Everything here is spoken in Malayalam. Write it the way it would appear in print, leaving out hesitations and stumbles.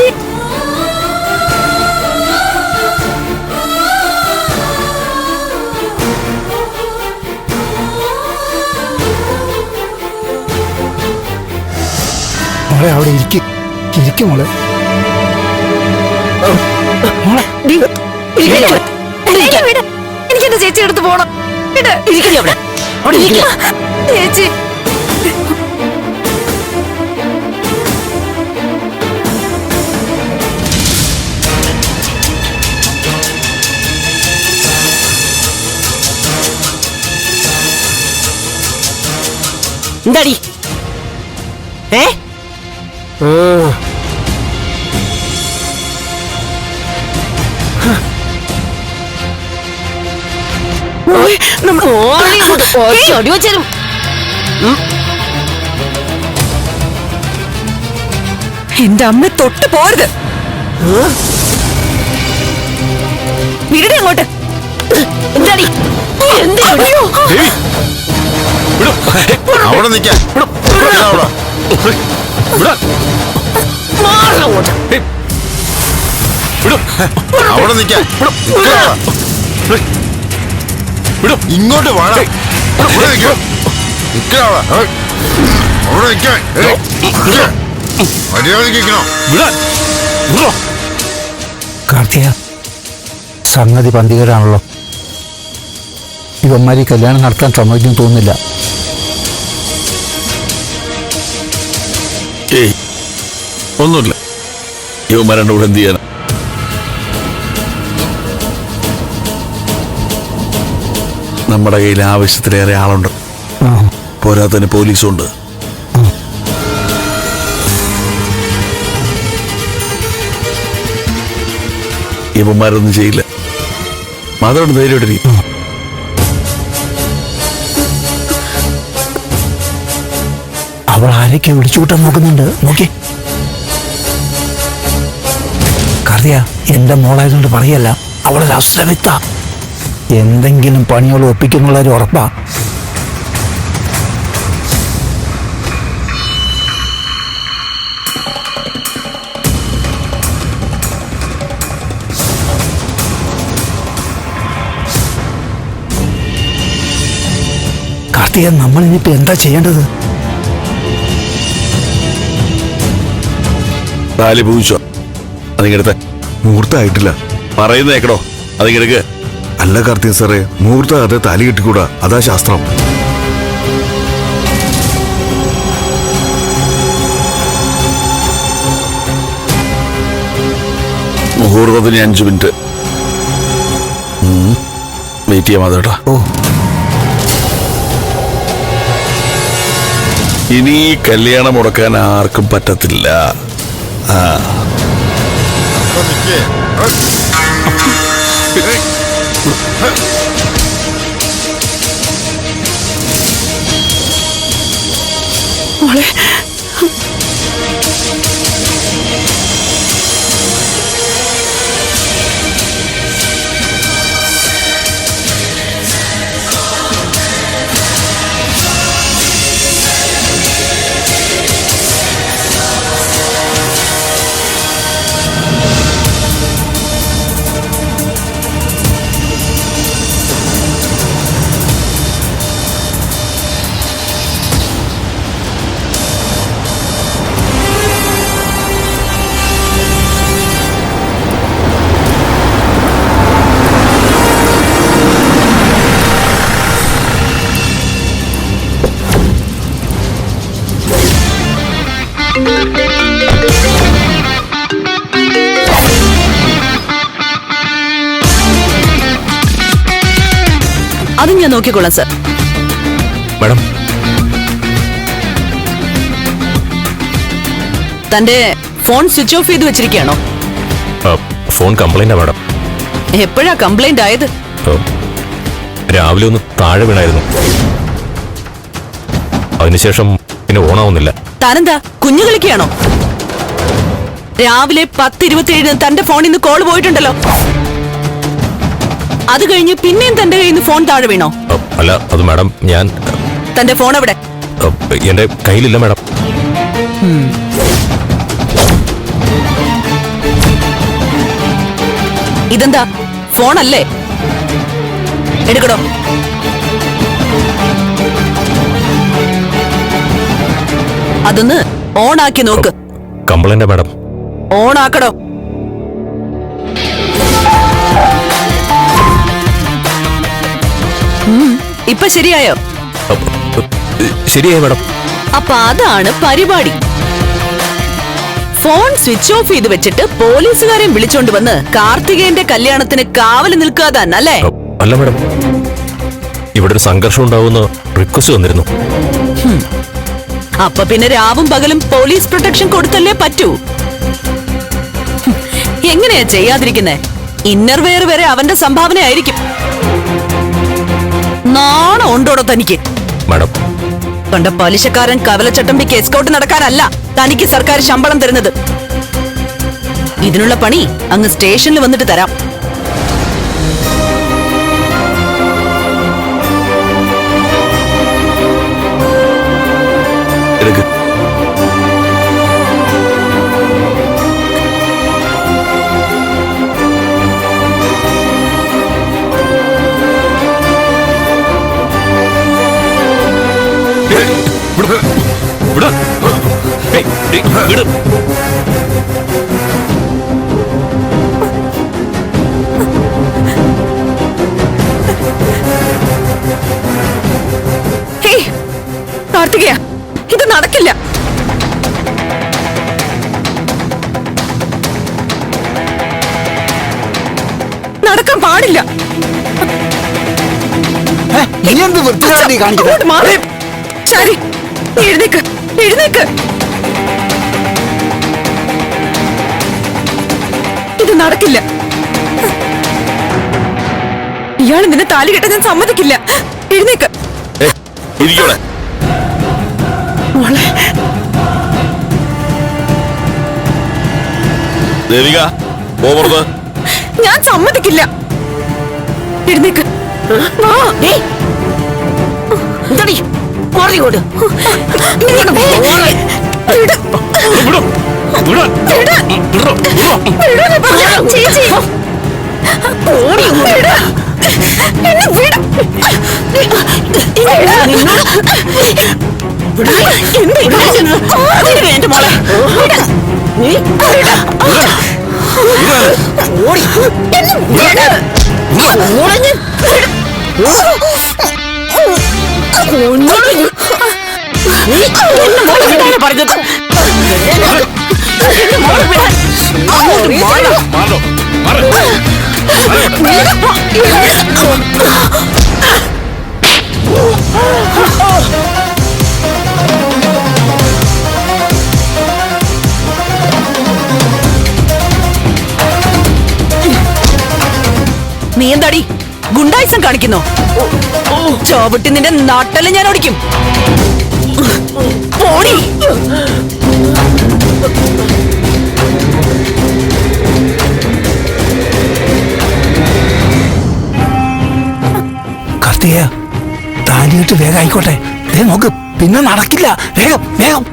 ചേച്ചി മോളെ അവിടെ ഇരിക്കും മോളെ. എനിക്ക് എന്റെ ചേച്ചി എടുത്ത് പോണം. ചേച്ചി എന്താടി വെച്ചാലും എന്റെ അമ്മ തൊട്ട് പോരുത്. വിടടെ അങ്ങോട്ട്. എന്താടി അവിടെ നിൽക്കാൻ അവിടെ നിൽക്കാൻ ഇങ്ങോട്ട് വാടാ. അവിടെ നിൽക്കണം. അവിടെ നിൽക്കാൻ മര്യാദയ്ക്കണോ? കാർത്തിക, സംഗതി പന്തികരാണല്ലോ. ഇവന്മാരി കല്യാണം നടത്താൻ സമ്മതിക്കും തോന്നുന്നില്ല. ഏയ് ഒന്നുമില്ല. യുവമാരുടെ കൂടെ എന്ത് ചെയ്യാനാ? നമ്മുടെ കയ്യിൽ ആവശ്യത്തിലേറെ ആളുണ്ട്. പോരാത്തന്നെ പോലീസുണ്ട്. ഇവന്മാരൊന്നും ചെയ്യില്ല. മാത്രമാണ് ധൈര്യമായിട്ടിരിക്കും. അവൾ ആരൊക്കെ വിളിച്ചുകൂട്ടാൻ നോക്കുന്നുണ്ട്. നോക്കി കാർത്തിക, എന്റെ മോളായതുകൊണ്ട് പറയല്ല, അവളൊരു അശ്രമിത്ത. എന്തെങ്കിലും പണികൾ ഒപ്പിക്കുന്നുള്ളൊരു ഉറപ്പാ. കാർത്തിക, നമ്മൾ ഇനിയിപ്പോ എന്താ ചെയ്യേണ്ടത്? താലി പൂവിച്ചോ? അതിങ്ങടുത്ത മുഹൂർത്തമായിട്ടില്ല. പറയുന്ന കേക്കടോ. അതിങ്ങടുക്ക്. അല്ല കാർത്തിക സാറേ, മുഹൂർത്തം അതെ താലി കെട്ടിക്കൂടാ. അതാ ശാസ്ത്രം. മുഹൂർത്തത്തിന് 5 മിനിറ്റ് വെയിറ്റ് ചെയ്യാൻ മാതേട്ടാ. ഇനി കല്യാണം മുടക്കാൻ ആർക്കും പറ്റത്തില്ല. മോളെ അതും ഞാൻ നോക്കിക്കൊള്ളാം സർ. മാഡം, തന്റെ ഫോൺ സ്വിച്ച് ഓഫ് ചെയ്ത് വെച്ചിരിക്കുകയാണോ? ഫോൺ കംപ്ലൈന്റാ മാഡം. എപ്പോഴാ കംപ്ലൈന്റ് ആയത്? രാവിലെ ഒന്ന് താഴെ വീണായിരുന്നു. അതിനുശേഷം പിന്നെ ഓണാവുന്നില്ല. താനെന്താ കുഞ്ഞു കളിക്കുകയാണോ? രാവിലെ 10:27 തന്റെ ഫോണിൽ നിന്ന് കോൾ പോയിട്ടുണ്ടല്ലോ. അത് കഴിഞ്ഞ് പിന്നെയും തന്റെ കയ്യിൽ നിന്ന് ഫോൺ താഴെ വീണോ? അല്ല, അത് മാഡം ഞാൻ... തന്റെ ഫോൺ എവിടെ? എന്റെ കയ്യിലില്ല മാഡം. ഇതെന്താ ഫോണല്ലേ? എടുക്കടോ. അതൊന്ന് ഓണാക്കി നോക്ക്. കംപ്ലൈന്റാ മാഡം. ഓണാക്കടോ. ഇപ്പൊ ശരിയായോ? ശരിയായി മാഡം. അപ്പൊ അതാണ് പരിപാടി. ഫോൺ സ്വിച്ച് ഓഫ് ചെയ്ത് വെച്ചിട്ട് പോലീസുകാരെ വിളിച്ചോണ്ട് വന്ന് കാർത്തികേയന്റെ കല്യാണത്തിന് കാവല് നിൽക്കാതാൻ അല്ലേ? അല്ല മാഡം, ഇവിടെ ഒരു സംഘർഷം ഉണ്ടാവുന്ന റിക്വസ്റ്റ് വന്നിരുന്നു. അപ്പൊ പിന്നെ രാവും പകലും പോലീസ് പ്രൊട്ടക്ഷൻ കൊടുത്തല്ലേ പറ്റൂ. എങ്ങനെയാ ചെയ്യാതിരിക്കുന്നേ? ഇന്നർവെയർ വരെ അവന്റെ സംഭാവനയായിരിക്കും. നാണം ഉണ്ടോടോ തനിക്ക്? മാഡം, കണ്ട പലിശക്കാരൻ കവലച്ചട്ടമ്പിക്ക് എസ്കോട്ട് നടക്കാനല്ല തനിക്ക് സർക്കാർ ശമ്പളം തരുന്നത്. ഇതിനുള്ള പണി അങ്ങ് സ്റ്റേഷനിൽ വന്നിട്ട് തരാം. എടുക്ക്. ഹേയ് കാർത്തികേയ, ഇത് നടക്കില്ല. നടക്കാൻ പാടില്ല. നീ എന്ത് വൃത്തികേടാ നീ കാണിക്കുന്നത്? അങ്ങോട്ട് മാറ്. ശരി, നീ എഴുന്നേക്ക്, എഴുന്നേക്ക്. ഇത് നടക്കില്ല. ഇയാൾ നിന്നെ താലി കെട്ടാൻ ഞാൻ സമ്മതിക്കില്ല. എഴുന്നേക്ക്. ഇരിക്കോളെ. മോളെ, ദേവിക, പോ പുറത്ത്. ഞാൻ സമ്മതിക്കില്ല. എഴുന്നേക്ക്. വാ. എന്താടി മാറിയോട്? ചേച്ചി വേണ്ട മോളെ. പറഞ്ഞത് നീ എന്താടി ഗുണ്ടായിസം കാണിക്കുന്നോ? ചോവിട്ടി നിന്റെ നാട്ടില് ഞാൻ ഓടിക്കും. ഓടി. കാർത്തികേയ, താലിയിട്ട് വേഗം ആയിക്കോട്ടെ. നോക്ക്, പിന്നെ നടക്കില്ല. വേഗം വേഗം.